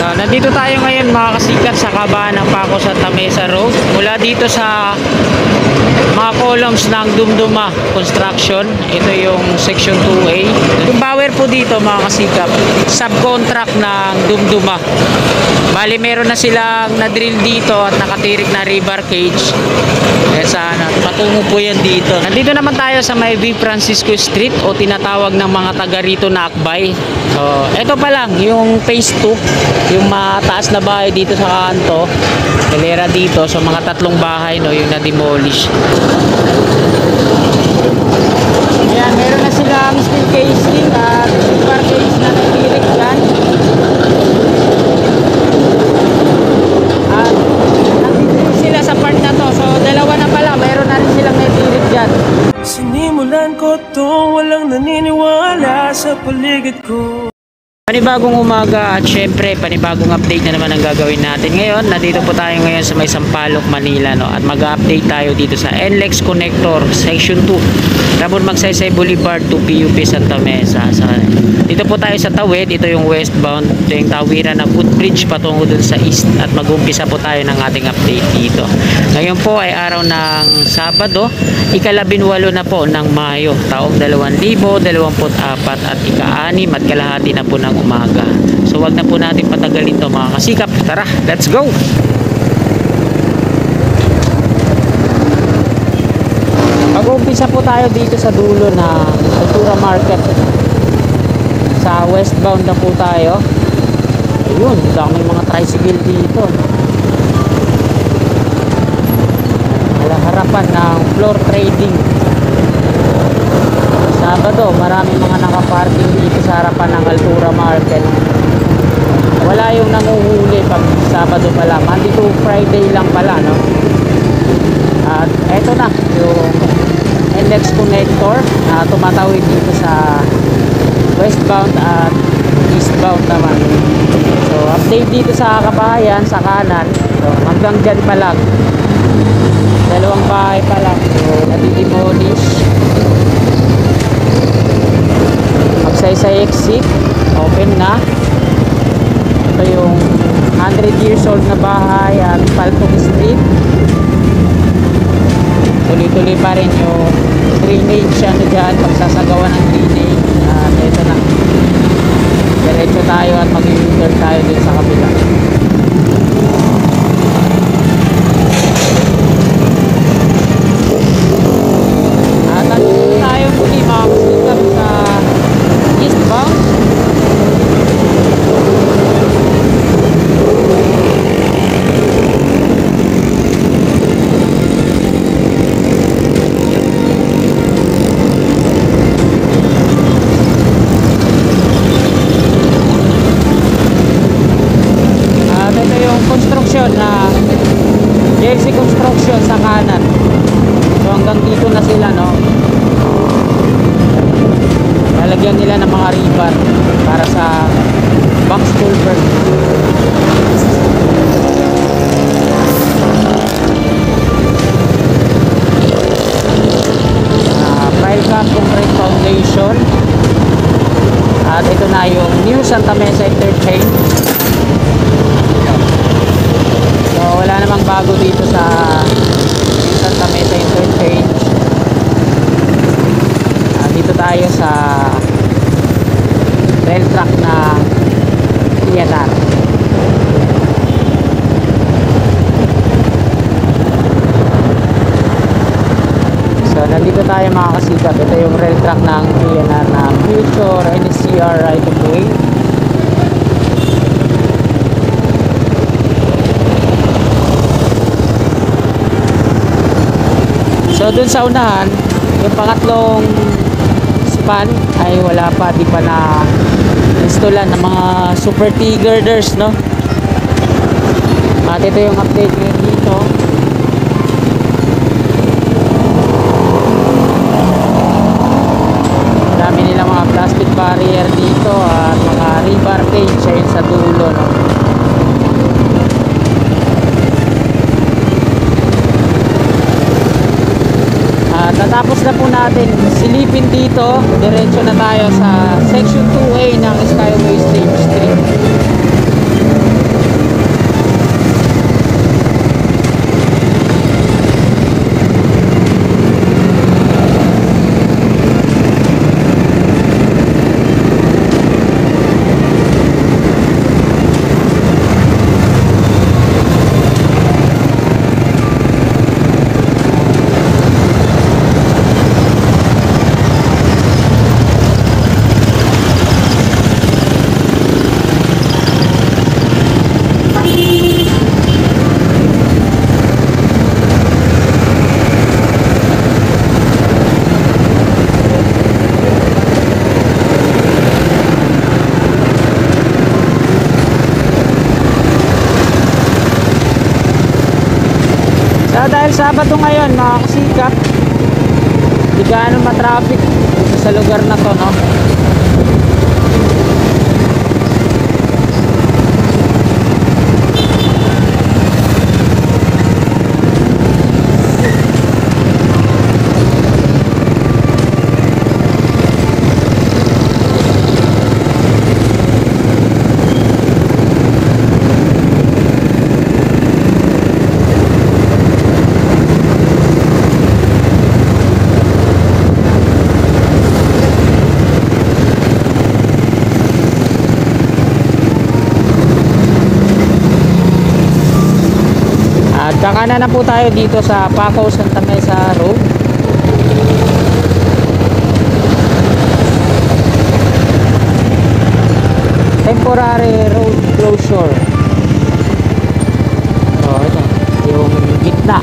So, nandito tayo ngayon mga kasikat sa kabahan ng Paco Santa Mesa Road. Mula dito sa mga columns ng Dumduma Construction. Ito yung section 2A. Yung power po dito mga kasikap, subcontract ng Dumduma. Bali meron na silang na-drill dito at nakatirik na rebar cage. Kaya sana patungo po yan dito. Nandito naman tayo sa may V. Francisco Street o tinatawag ng mga taga rito na Akbay. So, ito pa lang yung phase 2, yung mataas na bahay dito sa kanto. Hilera dito, so mga tatlong bahay no, yung na-demolish. Ayan, meron na silang steel casing at rebar cage na natirik dyan. At nandito sila sa part na to, so dalawa na pala, meron na rin silang natirik dyan. Sinimulan ko to, walang naniniwala sa paligid ko. Panibagong umaga at syempre panibagong update na naman ang gagawin natin ngayon. Nandito po tayo ngayon sa may Sampaloc, Manila no? At mag-update tayo dito sa NLEX Connector Section 2 Ramon Magsaysay Boulevard to PUP Santa Mesa. Dito po tayo sa Tawid. Ito yung westbound. Ito yung tawiran ng footbridge patungo dun sa east. At mag-umpisa po tayo ng ating update dito. Ngayon po ay araw ng Sabado, ika-18 na po ng Mayo taong 2024 at ika-6 at kalahati na po ng umaga. So wag na po natin patagalin to mga kasikap. Tara, let's go! Mag-umpisa po tayo dito sa dulo ng Altura Market. Sa westbound na po tayo. Ayun, dami mga tricycle dito. Harapan ng floor trading. Sabado, maraming mga nakaparking dito sa harapan ng Altura Market. Wala yung nanguhuli pag Sabado pala. Monday to Friday lang pala, no? At eto na yung NLEX Connector na tumatawid dito sa westbound at eastbound naman. So, update dito sa kabahayan, sa kanan. So, hanggang dyan pa lang. Dalawang bahay pa lang. So, nadidemolish. Magsaysay exit. Open na. Ito yung 100 years old na bahay at Palpong Street. Tuloy-tuloy pa rin yung drainage ano dyan. Pagsasagawa ng drainage. At ito na. Diretso tayo at mag-u-turn tayo din sa kabila. Na JLC Construction sa kanan. So hanggang dito na sila, no? Lalagyan nila ng mga rebar para sa box culvert. Pile cap concrete foundation. At ito na yung new Santa Mesa Interchange. Wala namang bago dito sa Santa Mesa Interchange. Dito tayo sa rail track na PNR. So nandito tayo mga kasikap. Ito yung rail track ng PNR na Future NSCR right of way. So dun sa unahan, yung pangatlong span ay wala pa, di pa na installan ng mga super T-girders, no? At ito yung update ngayon dito. Dami nila mga plastic barrier dito at mga rebar cage ayun sa dulo, no? Natapos na po natin silipin dito. Diretso na tayo sa section 2A ng Skyway Stage 3. Dahil Sabado ngayon mga kasikap, di gaano matraffic sa lugar na to, no? Kakanan na po tayo dito sa Paco Santa Mesa Road. Temporary road closure. Oh, ito yung gitna.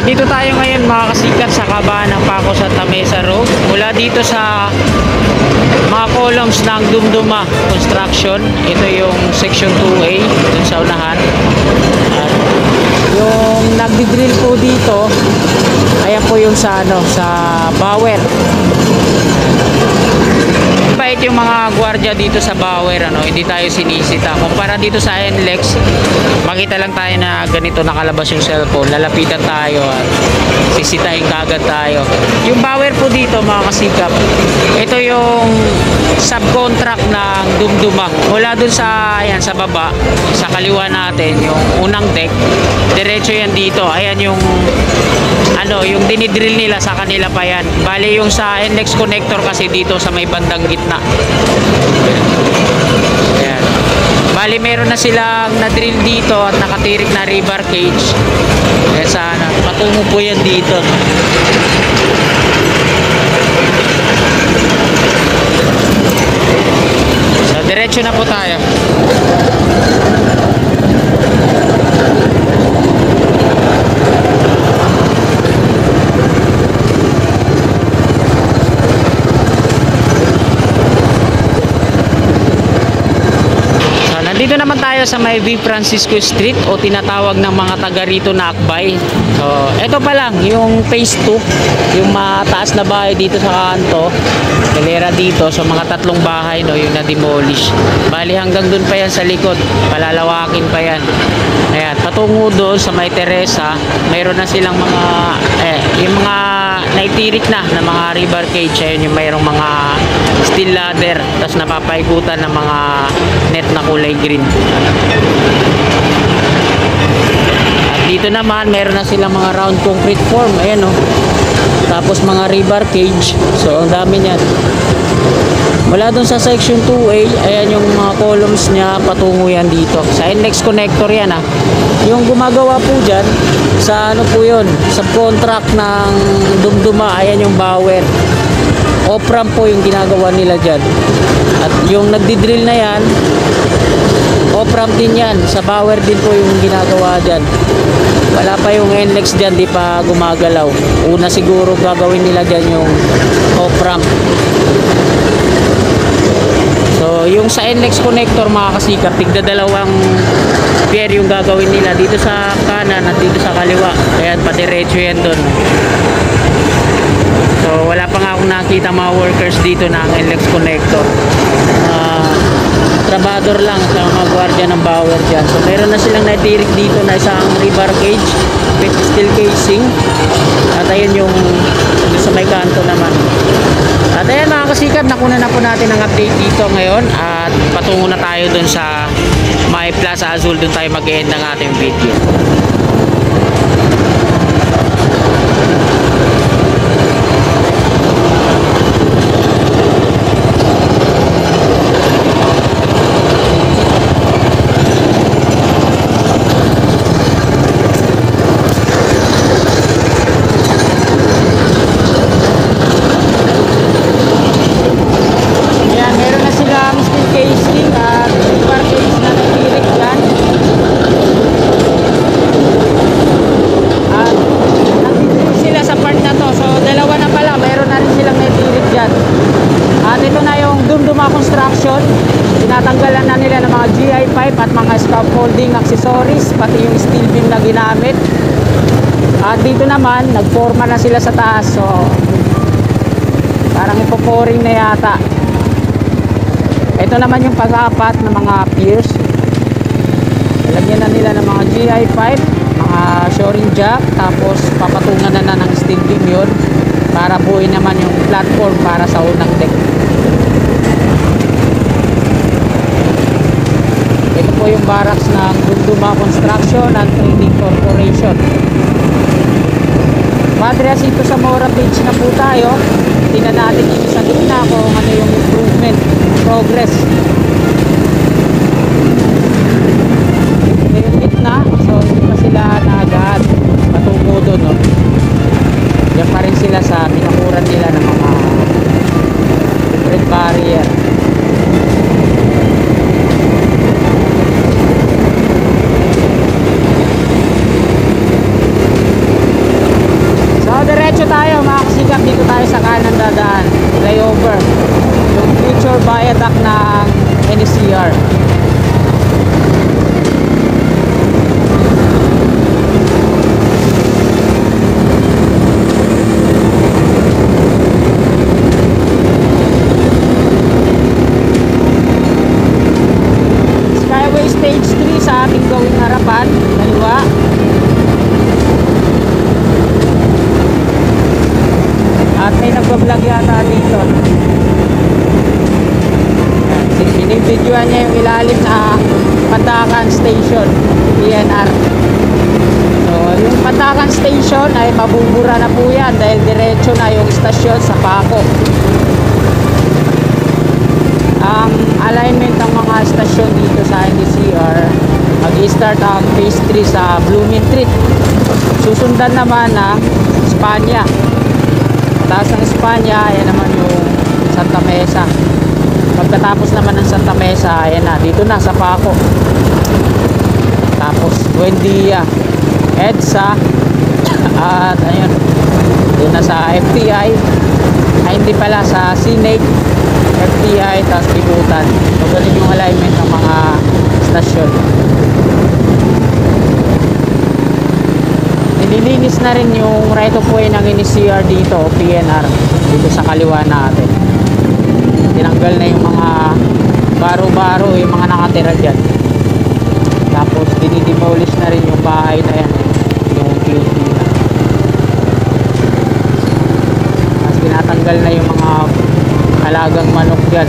Dito tayo ngayon mga kasikat sa kabahan ng Paco Santa Mesa Road. Mula dito sa mga columns ng Dumduma Construction. Ito yung section 2A dun sa unahan. At yung nagdi-drill po dito, ayan po yung sa Bower. Bait yung mga gwardiya dito sa Bower, hindi tayo sinisita. Kumpara dito sa NLEX, makita lang tayo na ganito nakalabas yung cellphone, lalapitan tayo at sisitahin kagad tayo. Yung Bower po dito mga kasikap, ito yung subcontract ng Dumduma. Mula dun sa, ayan, sa baba, sa kaliwa natin, yung unang deck, diretso yan dito. Ayan yung yung dinidrill nila sa kanila pa yan. Bali yung sa NLEX connector kasi dito sa may bandang gitna. Ayan. Bali meron na silang na-drill dito at nakatirik na rebar cage. Kaya sana patungo po yan dito. So diretso na po tayo. Dito naman tayo sa may V. Francisco Street o tinatawag ng mga taga rito na Akbay. So, ito pa lang yung phase 2, yung mataas na bahay dito sa kanto. Kalera dito, so mga 3 bahay yung na-demolish. Bali hanggang dun pa yan sa likod, palalawakin pa yan. Ayan, patungo doon sa may Teresa, mayroon na silang mga yung mga naitirik na mga rebar cage. Ayun yung mayroong mga steel ladder, tapos napapaikutan ng mga net na kulay green. At dito naman meron na silang mga round concrete form, ayan tapos mga rebar cage. So ang dami niyan. Mula dun sa section 2A, ayan yung mga columns niya, patungo yan dito sa NLEX connector yan. Yung gumagawa po dyan sa po yun, subcontract ng Dumduma, ayan yung Bower. Opram po yung ginagawa nila dyan. At yung nagdi-drill na yan, Opram din yan, sa Bower din po yung ginagawa dyan. Wala pa yung NLEX dyan, di pa gumagalaw. Una siguro gagawin nila dyan yung Opram. So yung sa NLEX connector mga kasikap, tigdadalawang pier yung gagawin nila dito sa kanan at dito sa kaliwa. Kaya padiretso yan dun. So wala pa nga akong nakita mga workers dito ng NLEX connector. Trabador lang sa mga gwardiya ng Bower dyan. So meron na silang natirik dito na isang rebar cage with steel casing. At ayun yung sa may kanto naman. At ayan mga kasikap, nakuna na po natin ang update dito ngayon. At patungo na tayo dun sa may Plaza Azul. Dun tayo mag-end ng ating video. naman, nagforma na sila sa taas. So, parang ipoporing na yata. Ito naman yung pag-apat ng mga piers. Lagyan na nila ng mga GI5, mga shoring jack, tapos papatungan na ng steel beam yun para buuin naman yung platform para sa unang deck. Ito po yung barracks ng Dumduma Construction and Trading Corporation. Madres, ito sa Mora Beach na po tayo. Tingnan natin dito sa gitna kung ano yung improvement, progress. Ito yung gitna, so hindi pa sila naagad patungo doon, no? Diyan pa rin sila sa binakuran nila ng mga different barrier. Diretso tayo mga kasikap, dito tayo sa kanan dadaan, flyover, yung future viaduct ng NCR. Skyway Stage 3 sa ating gawing harapan, kaliwa. At may nagbablog yata dito. Binibidyoan niya yung ilalim na Patakan Station, PNR. So, yung Patakan Station ay mabubura na po yan dahil diretso na yung istasyon sa Paco. Ang alignment ng mga istasyon dito sa NCR, mag-start ang phase 3 sa Blooming Street. Susundan naman ng Espanya. Taas ng Espanya, ayan naman yung Santa Mesa. Pagkatapos naman ng Santa Mesa, ayan na, dito na sa Paco. Tapos Buendia, EDSA, at ayun, doon na sa FTI. Ay hindi pala, sa CNEG, FTI, tapos Bibutan. So ganun yung alignment ng mga stasyon. Nililinis na rin yung right of way ng NCR dito, PNR, dito sa kaliwa natin. Tinanggal na yung mga baro-baro, yung mga nakatira dyan. Tapos dinidemolish na rin yung bahay na yan, yung QT na. Tapos tinatanggal na yung mga alagang manok dyan.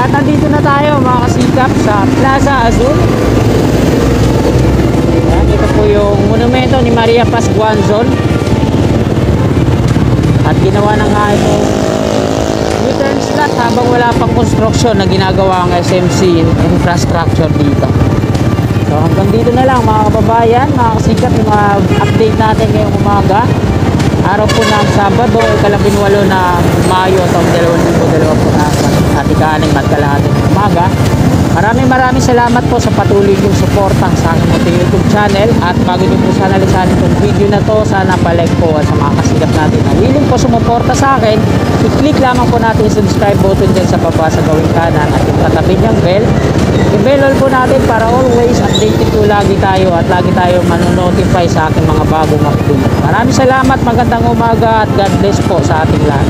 Nandito na tayo mga kasikap sa Plaza Azul. Ayan, ito po yung monumento ni Maria Paz Guanzon. At ginawa na nga itong U-turn slot habang wala pang construction na ginagawa ng SMC infrastructure dito. So hanggang dito na lang mga kababayan, mga kasikap, yung mga update natin ngayong umaga. Araw po ng Sabado, ika-18 na Mayo taong 2024 at ika-6 at kalahating umaga. Maraming salamat po sa patuloy yung suportang sa aking munting YouTube channel. At bago nyo po sana lisanin itong video na to, sana palike po sa mga kasigap natin na willing po sumuporta sa akin. I-click lamang po natin yung subscribe button dyan sa baba sa gawing kanan at yung katabi niyang bell. I-bell all po natin para always updated po lagi tayo at lagi tayo manonotify sa aking mga bagong update. Maraming salamat, magandang umaga at God bless po sa ating lahat.